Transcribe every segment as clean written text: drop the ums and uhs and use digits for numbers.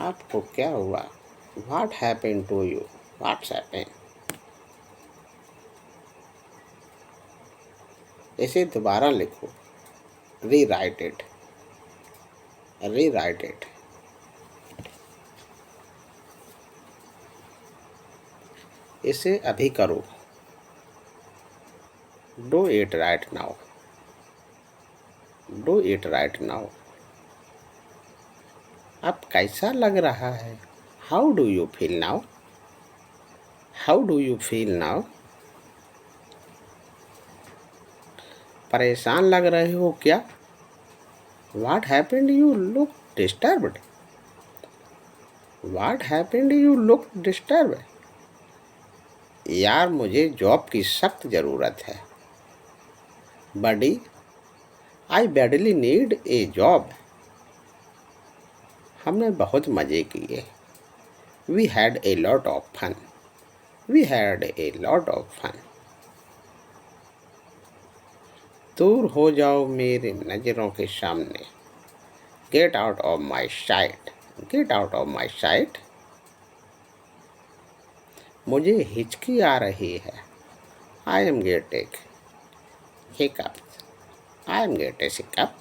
आपको क्या हुआ? What happened to you? What's happened? इसे दोबारा लिखो। Rewrite it. Rewrite it. इसे अभी करो। Do it right now. Do it right now. अब कैसा लग रहा है? How do you feel now? How do you feel now? परेशान लग रहे हो क्या? What happened? You look disturbed. What happened? You look disturbed. यार मुझे जॉब की सख्त ज़रूरत है। Buddy I badly need a job. हमने बहुत मज़े किए। We had a lot of fun. We had a lot of fun. दूर हो जाओ मेरे नज़रों के सामने। Get out of my sight. Get out of my sight. मुझे हिचकी आ रही है। I am getting hiccups. I am getting hiccup.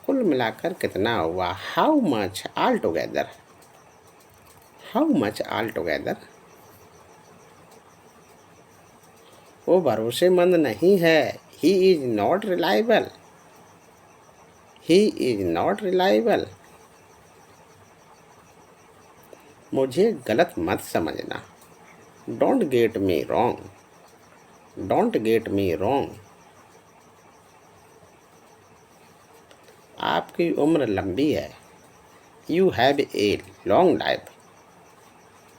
कुल मिलाकर कितना हुआ? How much all together? How much all together? वो भरोसेमंद नहीं है। He is not reliable. He is not reliable. मुझे गलत मत समझना। Don't get me wrong. Don't get me wrong. आपकी उम्र लंबी है। You have a long life.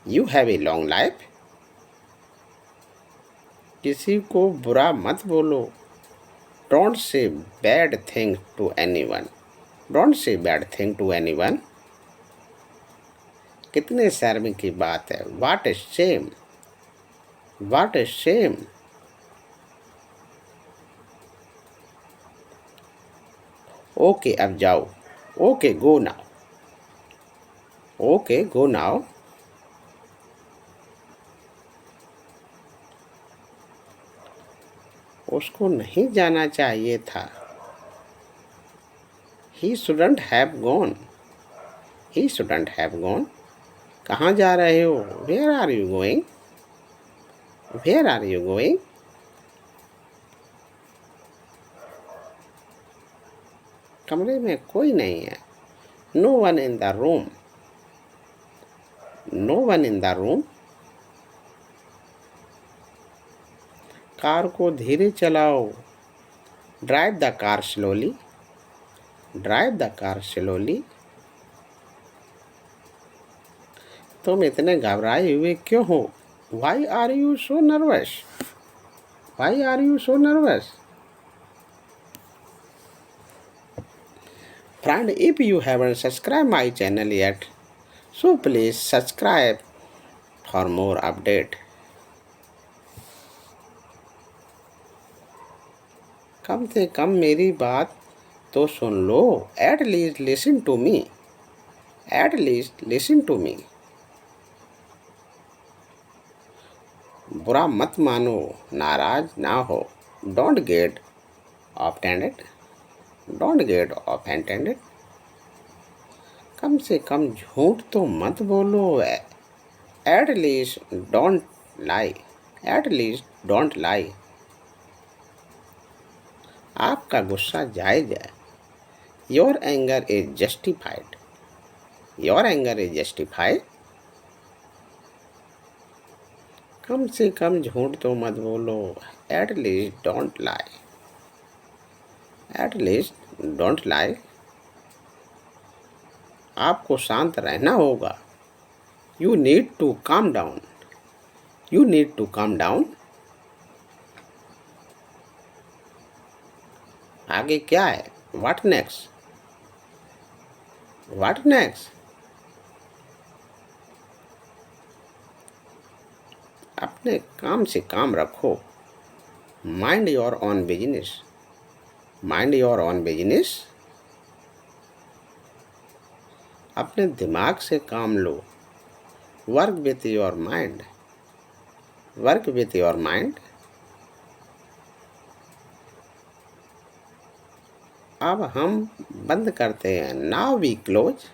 You have a long life. किसी को बुरा मत बोलो। Don't say bad thing to anyone. Don't say bad thing to anyone. कितने शर्म की बात है। What a shame. What a shame. Okay अब जाओ। Okay go now. Okay go now. उसको नहीं जाना चाहिए था। He shouldn't have gone. He shouldn't have gone. कहाँ जा रहे हो? Where are you going? Where are you going? कमरे में कोई नहीं है। No one in the room. No one in the room. Car को धीरे चलाओ। Drive the car slowly. Drive the car slowly. तुम इतने घबराए हुए क्यों हो? Why are you so nervous? Why are you so nervous? Friend, if you haven't subscribed my channel yet, so please subscribe for more update. कम से कम मेरी बात तो सुन लो। At least listen to me. At least listen to me. बुरा मत मानो, नाराज ना हो। Don't get offended. Don't get offended. कम से कम झूठ तो मत बोलो। At least don't lie. At least don't lie. आपका गुस्सा जायज़ है। Your anger is justified. Your anger is justified. कम से कम झूठ तो मत बोलो। At least don't lie. At least don't lie. आपको शांत रहना होगा। You need to calm down. You need to calm down. आगे क्या है? What next? What next? अपने काम से काम रखो। Mind your own business. Mind your own business. अपने दिमाग से काम लो। Work with your mind, work with your mind. अब हम बंद करते हैं। Now we close,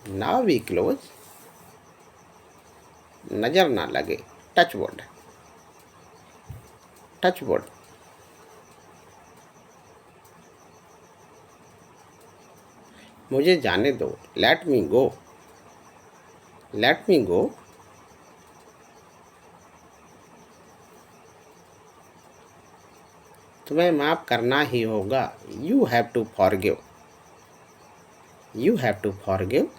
now we close. नजर ना लगे, टच वुड, टच वुड। मुझे जाने दो, लेट मी गो, लेट मी गो। तुम्हें माफ करना ही होगा, you have to forgive, you have to forgive.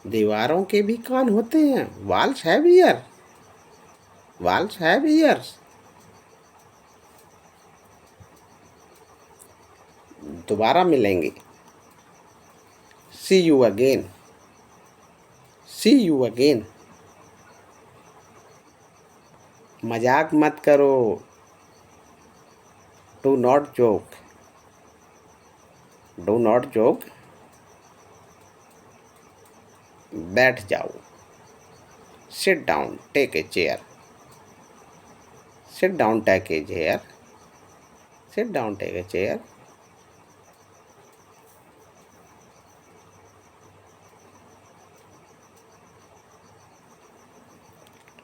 दीवारों के भी कान होते हैं, walls have ear, walls have ears. दोबारा मिलेंगे, see you again, see you again. मजाक मत करो, do not joke, do not joke. बैठ जाओ, sit down, take a chair, sit down, take a chair, sit down, take a chair.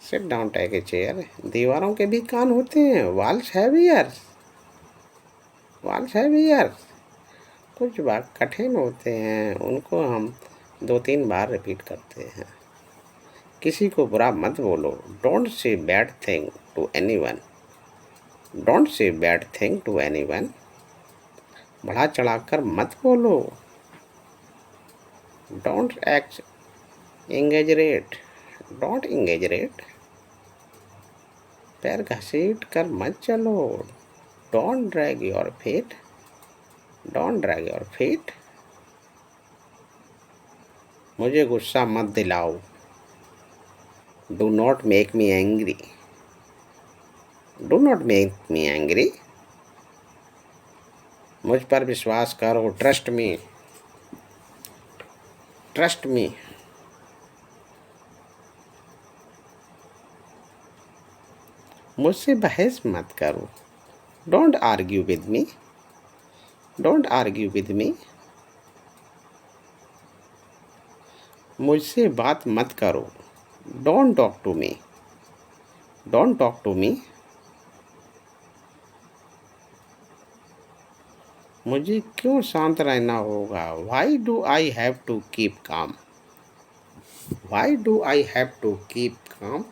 Sit down, take a chair. दीवारों के भी कान होते हैं, walls have years, walls have years. कुछ बात कठिन होते हैं, उनको हम 2-3 बार रिपीट करते हैं। किसी को बुरा मत बोलो, don't say bad thing to anyone, don't say bad thing to anyone. बढ़ा चढ़ाकर मत बोलो, don't act exaggerate, don't exaggerate. पैर घसीट कर मत चलो, don't drag your feet, don't drag your feet. मुझे गुस्सा मत दिलाओ, do not make me angry, do not make me angry. मुझ पर विश्वास करो, ट्रस्ट मी, ट्रस्ट मी। मुझसे बहस मत करो, don't argue with me, don't argue with me. मुझसे बात मत करो, don't talk to me, don't talk to me. मुझे क्यों शांत रहना होगा, why do I have to keep calm, why do I have to keep calm.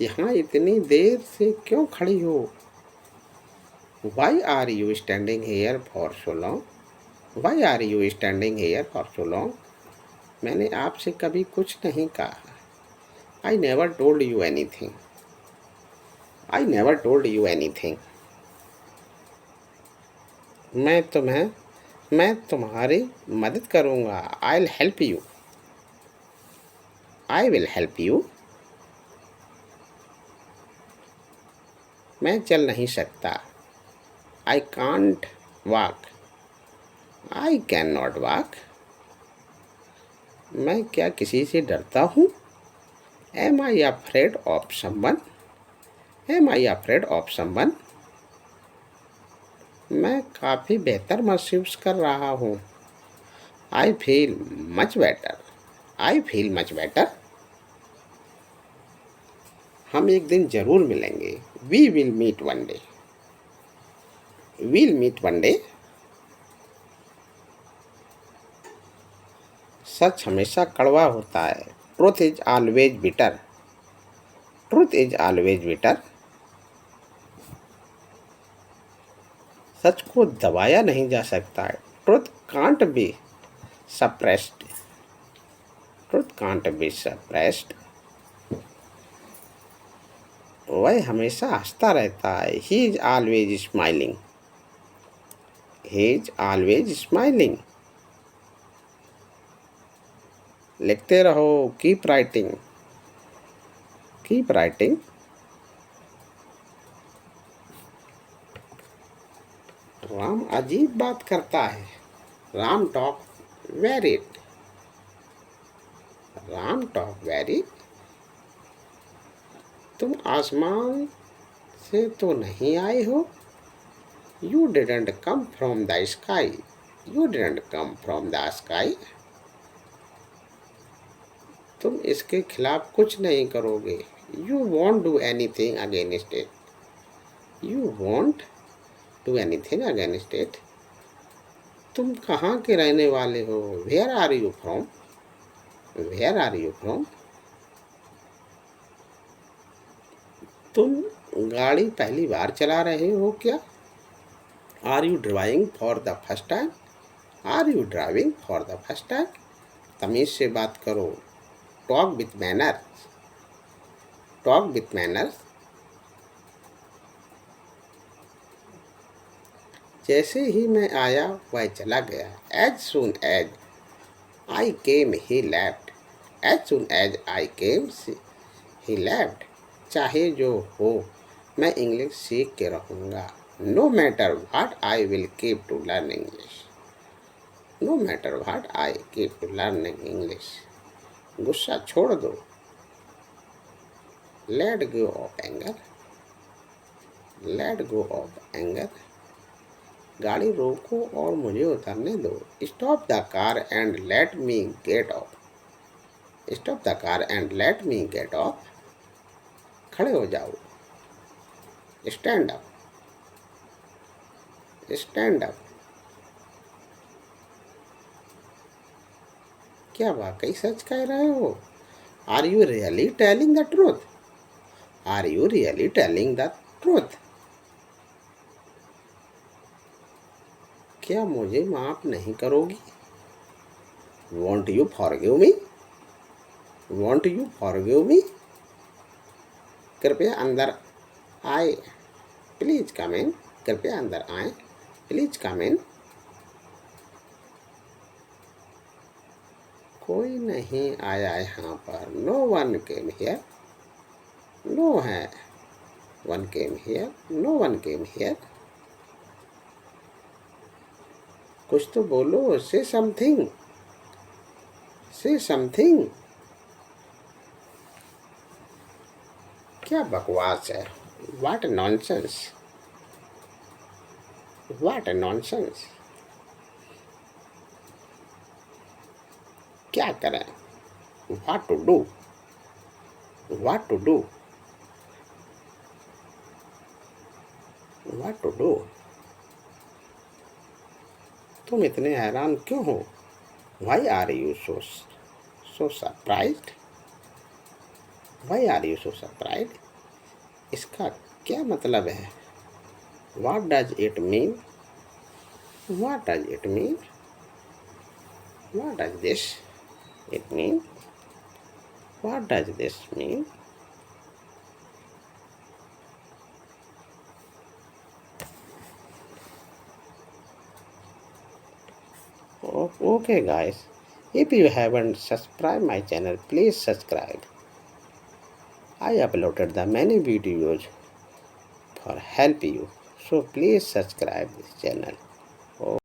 यहाँ इतनी देर से क्यों खड़ी हो, why are you standing here for so long, why are you standing here for so long. मैंने आपसे कभी कुछ नहीं कहा, I never told you anything, I never told you anything. मैं तुम्हारी मदद करूँगा, I will help you, I will help you. मैं चल नहीं सकता, I can't walk, I can not walk. मैं क्या किसी से डरता हूँ, am I afraid of someone, am I afraid of someone. मैं काफ़ी बेहतर महसूस कर रहा हूँ, I feel much better, I feel much better. हम एक दिन जरूर मिलेंगे, we will meet one day, we'll meet one day. सच हमेशा कड़वा होता है, truth is always bitter, truth is always bitter. सच को दबाया नहीं जा सकता है, truth can't be suppressed, truth can't be suppressed. वह हमेशा हंसता रहता है, he is always smiling, he is always smiling. लिखते रहो, keep writing, keep writing. Ram अजीब बात करता है। Ram talk very. Ram talk very. तुम आसमान से तो नहीं आए हो। You didn't come from the sky. You didn't come from the sky. तुम इसके खिलाफ कुछ नहीं करोगे। You won't do anything against it. You won't do anything against it. तुम कहाँ के रहने वाले हो। Where are you from. Where are you from. तुम गाड़ी पहली बार चला रहे हो क्या। Are you driving for the first time. Are you driving for the first time. तमीज से बात करो। Talk with manners. Talk with manners. जैसे ही मैं आया वह चला गया। As soon as I came he left. As soon as I came he left. चाहे जो हो मैं इंग्लिश सीख के रहूँगा। No matter what I will keep to learn English. No matter what I keep to learn English. गुस्सा छोड़ दो। Let go of anger. Let go of anger. गाड़ी रोको और मुझे उतरने दो। Stop the car and let me get off. Stop the car and let me get off. खड़े हो जाओ। Stand up. Stand up. क्या वाकई सच कह रहे हो। Are you really telling the truth. Are you really telling the truth. क्या मुझे माफ नहीं करोगी। Won't you forgive me. Won't you forgive me. कृपया अंदर आए। Please come in. कृपया अंदर आए। प्लीज कम इन। कोई नहीं आया यहाँ पर। No one came here. No है one came here. No one came here. कुछ तो बोलो। से समथिंग। से समथिंग। क्या बकवास है। What nonsense. What nonsense. क्या करें। What to do. What to do. What to do. तुम इतने हैरान क्यों हो। Why are you so surprised. Why are you so surprised. इसका क्या मतलब है। What does it mean. What does it mean. What does this it mean. What does this mean. Okay guys, if you haven't subscribed my channel, please subscribe. I uploaded the many videos for help you, so please subscribe this channel.